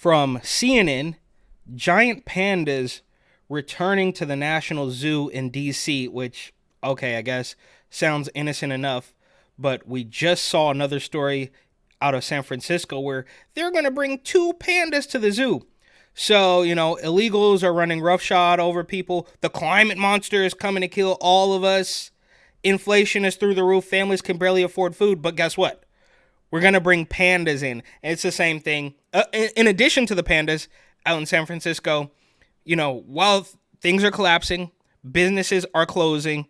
from CNN, giant pandas returning to the National Zoo in D.C., which, okay, I guess sounds innocent enough, but we just saw another story out of San Francisco where they're going to bring 2 pandas to the zoo. So, illegals are running roughshod over people. The climate monster is coming to kill all of us. Inflation is through the roof. Families can barely afford food. But guess what? We're going to bring pandas in. And it's the same thing. In addition to the pandas out in San Francisco, while things are collapsing, businesses are closing,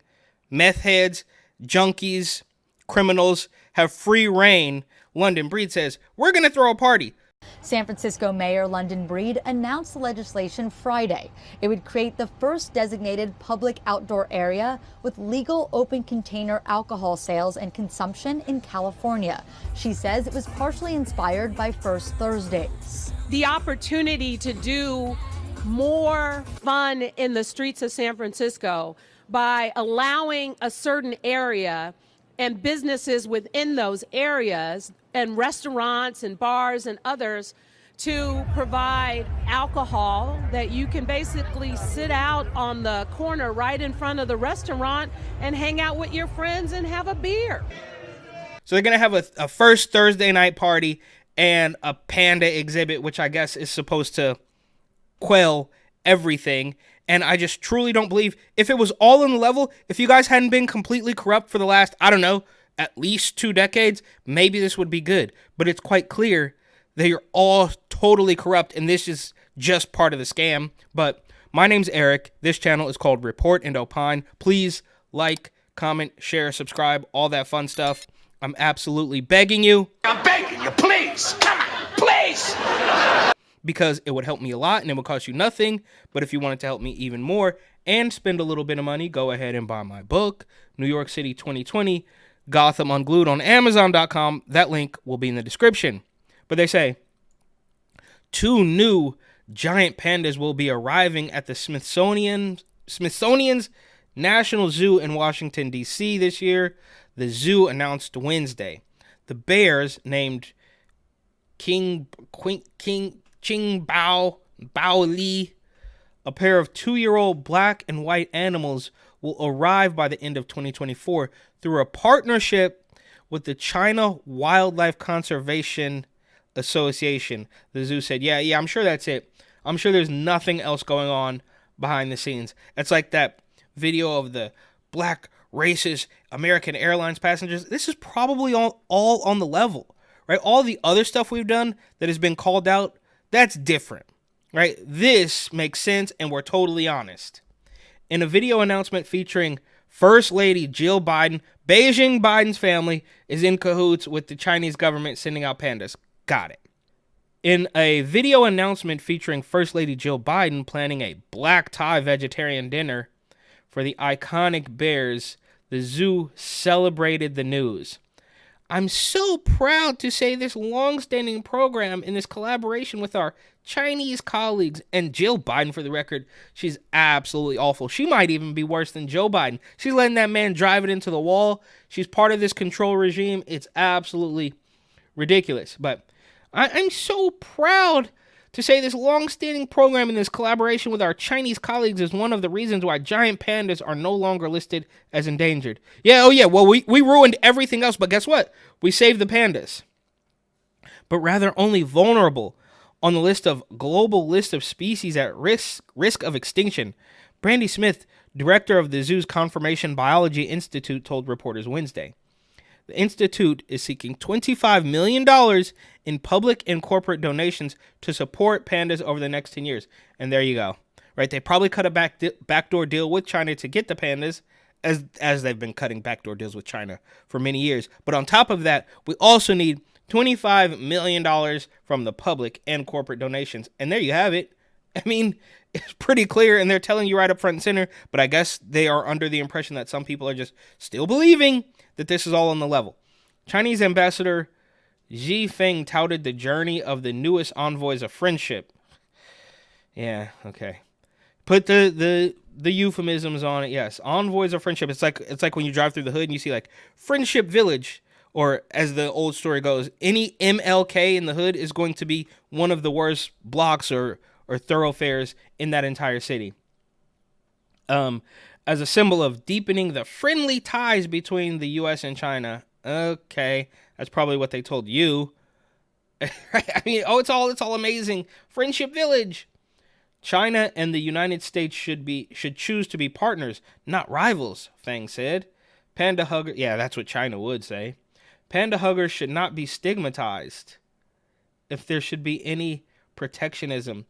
meth heads, junkies, criminals have free reign, London Breed says, we're going to throw a party. San Francisco Mayor London Breed announced the legislation Friday. It would create the first designated public outdoor area with legal open container alcohol sales and consumption in California. She says it was partially inspired by First Thursdays. The opportunity to do more fun in the streets of San Francisco by allowing a certain area and businesses within those areas and restaurants and bars and others to provide alcohol that you can basically sit out on the corner right in front of the restaurant and hang out with your friends and have a beer. So they're going to have a first Thursday night party and a panda exhibit, which I guess is supposed to quell everything. And I just truly don't believe, if it was all in the level, if you guys hadn't been completely corrupt for the last, I don't know, at least 2 decades, maybe this would be good. But it's quite clear that you're all totally corrupt, and this is just part of the scam. But my name's Eric. This channel is called Report and Opine. Please like, comment, share, subscribe, all that fun stuff. I'm absolutely begging you. I'm begging you, please. Come on, please. Because it would help me a lot and it would cost you nothing. But if you wanted to help me even more and spend a little bit of money, go ahead and buy my book, New York City 2020, Gotham Unglued on Amazon.com. That link will be in the description. But they say 2 new giant pandas will be arriving at the Smithsonian's National Zoo in Washington, D.C. this year. The zoo announced Wednesday. The bears, named Qing Bao Li, a pair of 2-year-old black and white animals, will arrive by the end of 2024 through a partnership with the China Wildlife Conservation Association. The zoo said, yeah, I'm sure that's it. I'm sure there's nothing else going on behind the scenes. It's like that video of the black racist American Airlines passengers. This is probably all on the level, right? All the other stuff we've done that has been called out, that's different, right? This makes sense, and we're totally honest. In a video announcement featuring First Lady Jill Biden, Beijing Biden's family is in cahoots with the Chinese government sending out pandas. Got it. In a video announcement featuring First Lady Jill Biden planning a black tie vegetarian dinner for the iconic bears, the zoo celebrated the news. I'm so proud to say this long-standing program in this collaboration with our Chinese colleagues, and Jill Biden, for the record, she's absolutely awful. She might even be worse than Joe Biden. She's letting that man drive it into the wall. She's part of this control regime. It's absolutely ridiculous. But I'm so proud to say this long-standing program in this collaboration with our Chinese colleagues is one of the reasons why giant pandas are no longer listed as endangered. Well, we ruined everything else, but guess what? We saved the pandas. But rather only vulnerable on the global list of species at risk of extinction. Brandy Smith, director of the zoo's Conservation Biology Institute, told reporters Wednesday. The institute is seeking $25 million in public and corporate donations to support pandas over the next 10 years. And there you go. Right? They probably cut a backdoor deal with China to get the pandas, as they've been cutting backdoor deals with China for many years. But on top of that, we also need $25 million from the public and corporate donations. And there you have it. I mean, it's pretty clear, and they're telling you right up front and center, but I guess they are under the impression that some people are just still believing that this is all on the level. Chinese Ambassador Xi Feng touted the journey of the newest envoys of friendship. Yeah, okay. Put the euphemisms on it. Yes, envoys of friendship. It's like when you drive through the hood and you see like Friendship Village or as the old story goes, any MLK in the hood is going to be one of the worst blocks or thoroughfares in that entire city. As a symbol of deepening the friendly ties between the U.S. and China. Okay, that's probably what they told you. I mean, it's all amazing. Friendship Village. China and the United States should choose to be partners, not rivals, Fang said. Panda hugger, yeah, that's what China would say. Panda huggers should not be stigmatized. If there should be any protectionism,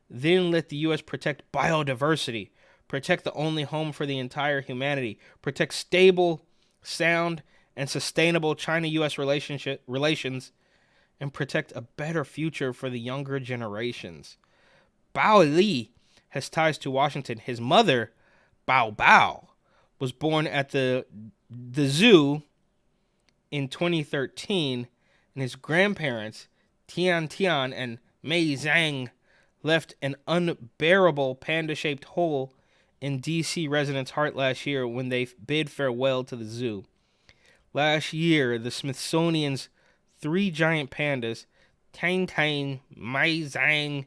then let the U.S. protect biodiversity, protect the only home for the entire humanity, protect stable, sound, and sustainable China-U.S. relations, and protect a better future for the younger generations. Bao Li has ties to Washington. His mother, Bao Bao, was born at the zoo in 2013, and his grandparents, Tian Tian and Mei Zhang, left an unbearable panda-shaped hole in D.C. residents' heart last year when they bid farewell to the zoo. Last year, the Smithsonian's 3 giant pandas, Tang Tang, Mei Zhang,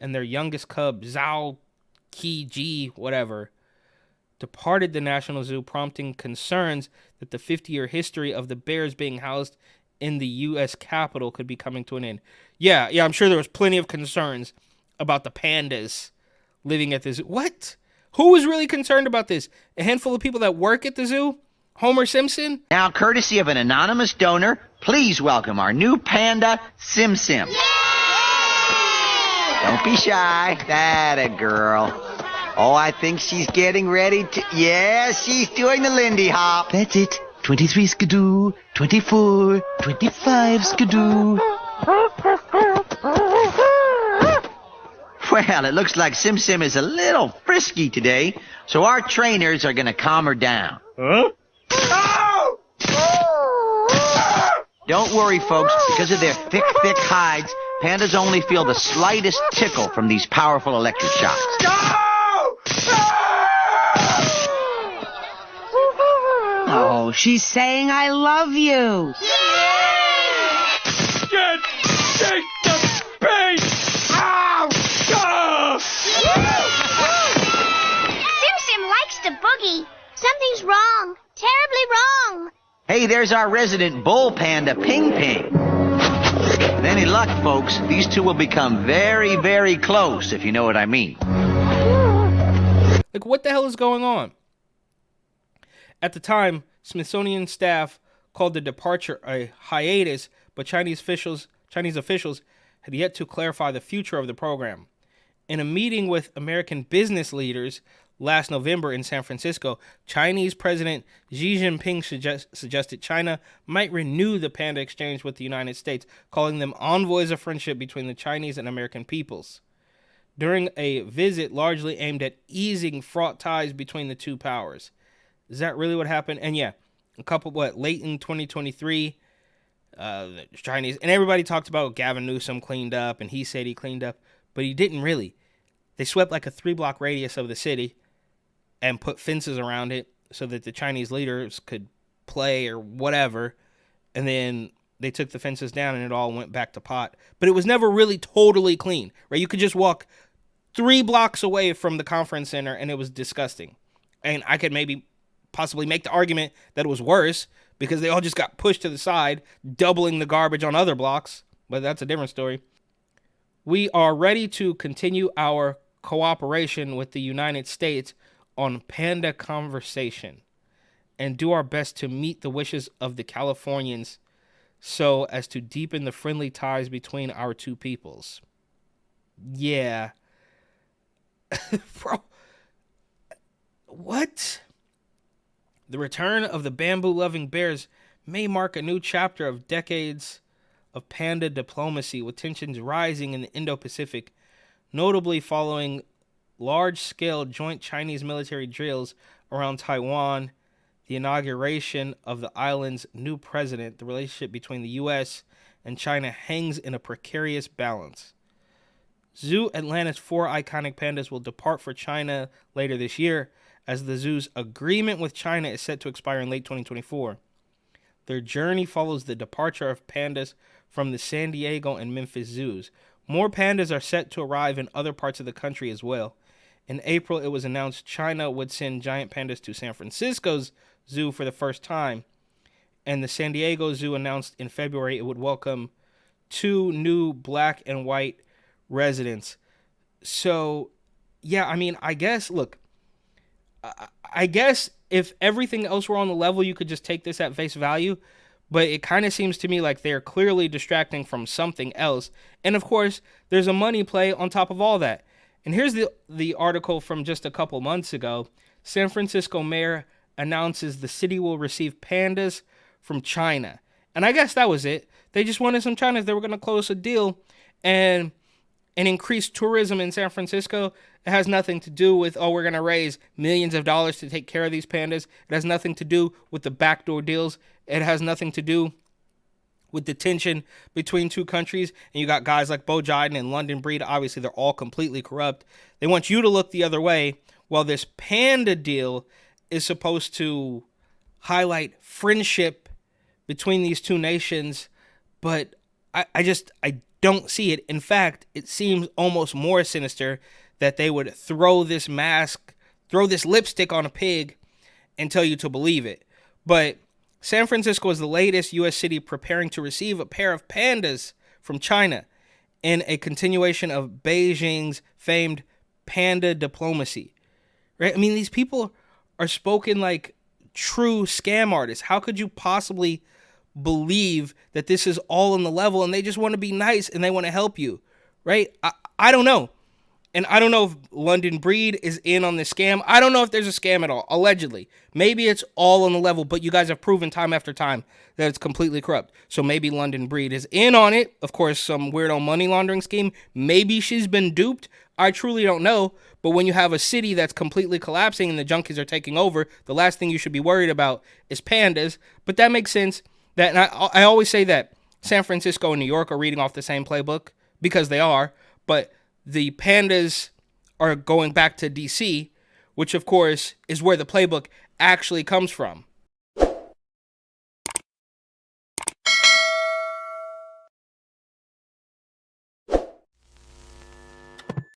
and their youngest cub, Zhao Qi Ji, whatever, departed the National Zoo, prompting concerns that the 50-year history of the bears being housed in the U.S. Capitol could be coming to an end. Yeah, I'm sure there was plenty of concerns about the pandas living at the zoo. What? Who was really concerned about this? A handful of people that work at the zoo? Homer Simpson? Now, courtesy of an anonymous donor, please welcome our new panda, Sim Sim. Don't be shy. That a girl. Oh, I think she's getting ready to... Yeah, she's doing the Lindy Hop. That's it. 23 skidoo, 24, 25 skidoo. Well, it looks like Sim Sim is a little frisky today, so our trainers are going to calm her down. Huh? Don't worry, folks. Because of their thick hides, pandas only feel the slightest tickle from these powerful electric shocks. Oh, she's saying I love you. Take the bait! Ow! Sim Sim likes to boogie. Something's wrong. Terribly wrong. Hey, there's our resident bull panda, Ping Ping. With any luck, folks, these two will become very, very close, if you know what I mean. Like, what the hell is going on? At the time, Smithsonian staff called the departure a hiatus, but Chinese officials had yet to clarify the future of the program. In a meeting with American business leaders last November in San Francisco, Chinese President Xi Jinping suggested China might renew the panda exchange with the United States, calling them envoys of friendship between the Chinese and American peoples. During a visit largely aimed at easing fraught ties between the two powers. Is that really what happened? And yeah, late in 2023, the Chinese, and everybody talked about Gavin Newsom cleaned up, and he said he cleaned up, but he didn't really. They swept like a 3-block radius of the city and put fences around it so that the Chinese leaders could play or whatever, and then they took the fences down and it all went back to pot. But it was never really totally clean, right? You could just walk 3 blocks away from the conference center and it was disgusting. And I could maybe possibly make the argument that it was worse because they all just got pushed to the side, doubling the garbage on other blocks, but that's a different story. We are ready to continue our cooperation with the United States on panda conversation and do our best to meet the wishes of the Californians so as to deepen the friendly ties between our two peoples. Yeah. Bro. What? The return of the bamboo-loving bears may mark a new chapter of decades of panda diplomacy, with tensions rising in the Indo-Pacific, notably following large-scale joint Chinese military drills around Taiwan, the inauguration of the island's new president. The relationship between the U.S. and China hangs in a precarious balance. Zoo Atlanta's 4 iconic pandas will depart for China later this year, as the zoo's agreement with China is set to expire in late 2024. Their journey follows the departure of pandas from the San Diego and Memphis zoos. More pandas are set to arrive in other parts of the country as well. In April, it was announced China would send giant pandas to San Francisco's zoo for the first time. And the San Diego Zoo announced in February it would welcome 2 new black and white residents. So, yeah, I mean, I guess, look, I guess if everything else were on the level, you could just take this at face value. But it kind of seems to me like they're clearly distracting from something else. And of course, there's a money play on top of all that. And here's the article from just a couple months ago. San Francisco mayor announces the city will receive pandas from China. And I guess that was it. They just wanted some China. They were going to close a deal and increase tourism in San Francisco. It has nothing to do with, oh, we're going to raise millions of dollars to take care of these pandas. It has nothing to do with the backdoor deals. It has nothing to do with the tension between two countries. And you got guys like Bo Jiden and London Breed. Obviously, they're all completely corrupt. They want you to look the other way. While this panda deal is supposed to highlight friendship between these two nations. But I don't see it. In fact, it seems almost more sinister that they would throw this lipstick on a pig and tell you to believe it. But San Francisco is the latest U.S. city preparing to receive a pair of pandas from China in a continuation of Beijing's famed panda diplomacy. Right? I mean, these people are spoken like true scam artists. How could you possibly believe that this is all on the level and they just want to be nice and they want to help you? Right? I don't know. And I don't know if London Breed is in on this scam. I don't know if there's a scam at all, allegedly. Maybe it's all on the level, but you guys have proven time after time that it's completely corrupt. So maybe London Breed is in on it. Of course, some weirdo money laundering scheme. Maybe she's been duped. I truly don't know. But when you have a city that's completely collapsing and the junkies are taking over, the last thing you should be worried about is pandas. But that makes sense. And I always say that San Francisco and New York are reading off the same playbook because they are. But the pandas are going back to D.C., which, of course, is where the playbook actually comes from.